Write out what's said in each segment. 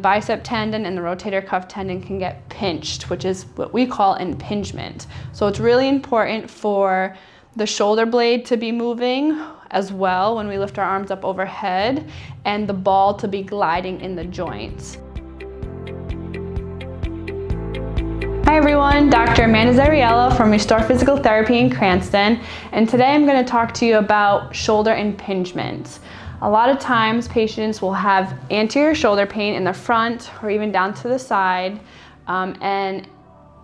bicep tendon and the rotator cuff tendon can get pinched, which is what we call impingement. So it's really important for the shoulder blade to be moving as well when we lift our arms up overhead, and the ball to be gliding in the joints. Hi everyone, Dr. Amanda Zariello from Restore Physical Therapy in Cranston, and today I'm going to talk to you about shoulder impingement. A lot of times patients will have anterior shoulder pain in the front or even down to the side, and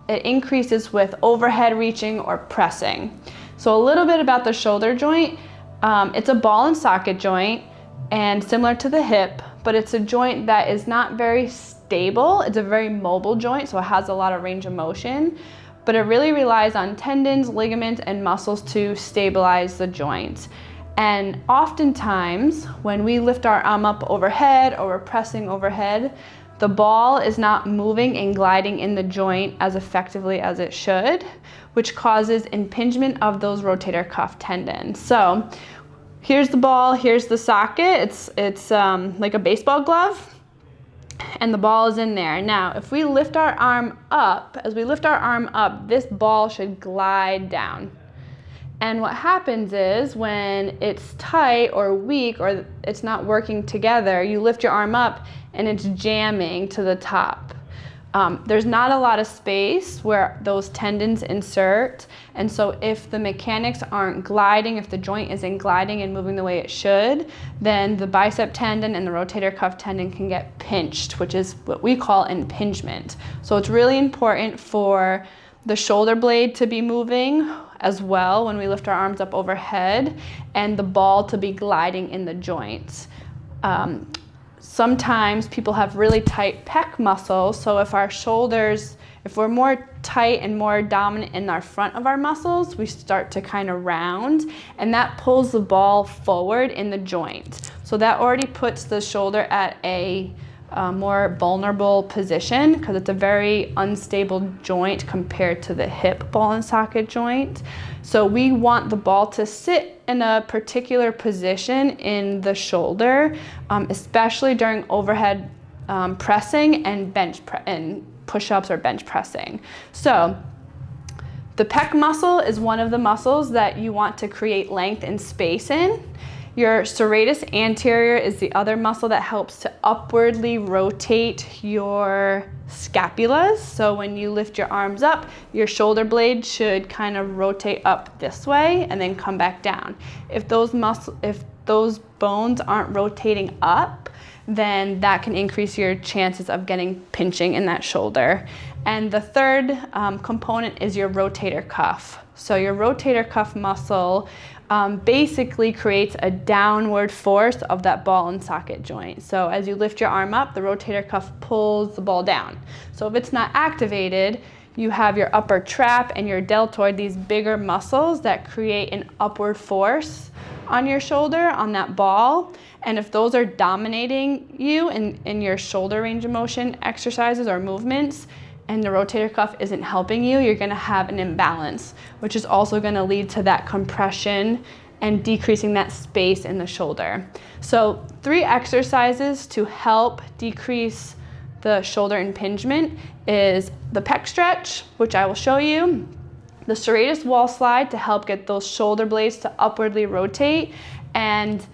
it increases with overhead reaching or pressing. So a little bit about the shoulder joint. It's a ball and socket joint and similar to the hip, but it's a joint that is not very stable. It's a very mobile joint, so it has a lot of range of motion, but it really relies on tendons, ligaments, and muscles to stabilize the joint. And oftentimes, when we lift our arm up overhead or we're pressing overhead, the ball is not moving and gliding in the joint as effectively as it should, which causes impingement of those rotator cuff tendons. So here's the ball, here's the socket. It's like a baseball glove, and the ball is in there. Now, if we lift our arm up, as we lift our arm up, this ball should glide down. And what happens is when it's tight or weak or it's not working together, you lift your arm up and it's jamming to the top. There's not a lot of space where those tendons insert, and so if the mechanics aren't gliding, if the joint isn't gliding and moving the way it should, then the bicep tendon and the rotator cuff tendon can get pinched, which is what we call impingement. So it's really important for the shoulder blade to be moving as well when we lift our arms up overhead, and the ball to be gliding in the joints. Sometimes people have really tight pec muscles, so if our shoulders, if we're more tight and more dominant in our front of our muscles, we start to kind of round, and that pulls the ball forward in the joint. So that already puts the shoulder at a more vulnerable position because it's a very unstable joint compared to the hip ball and socket joint. So we want the ball to sit in a particular position in the shoulder, especially during overhead pressing and and push-ups or bench pressing. So the pec muscle is one of the muscles that you want to create length and space in. Your serratus anterior is the other muscle that helps to upwardly rotate your scapulas. So when you lift your arms up, your shoulder blade should kind of rotate up this way and then come back down. If those bones aren't rotating up, then that can increase your chances of getting pinching in that shoulder. And the third component is your rotator cuff. So your rotator cuff muscle basically creates a downward force of that ball and socket joint. So as you lift your arm up, the rotator cuff pulls the ball down. So if it's not activated, you have your upper trap and your deltoid, these bigger muscles that create an upward force on your shoulder, on that ball. And if those are dominating you in your shoulder range of motion exercises or movements, and the rotator cuff isn't helping you, you're gonna have an imbalance, which is also gonna lead to that compression and decreasing that space in the shoulder. So 3 exercises to help decrease the shoulder impingement is the pec stretch, which I will show you, the serratus wall slide to help get those shoulder blades to upwardly rotate, and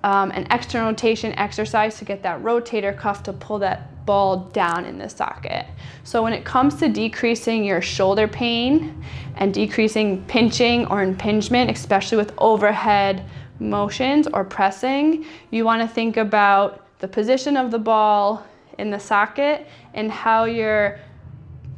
an external rotation exercise to get that rotator cuff to pull that ball down in the socket. So when it comes to decreasing your shoulder pain and decreasing pinching or impingement, especially with overhead motions or pressing, you want to think about the position of the ball in the socket and how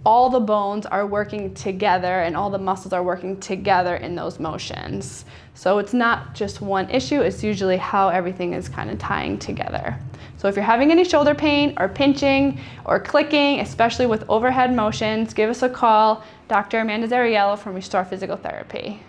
all the bones are working together and all the muscles are working together in those motions. So it's not just one issue, it's usually how everything is kind of tying together. So if you're having any shoulder pain or pinching or clicking, especially with overhead motions, give us a call, Dr. Amanda Zariello from Restore Physical Therapy.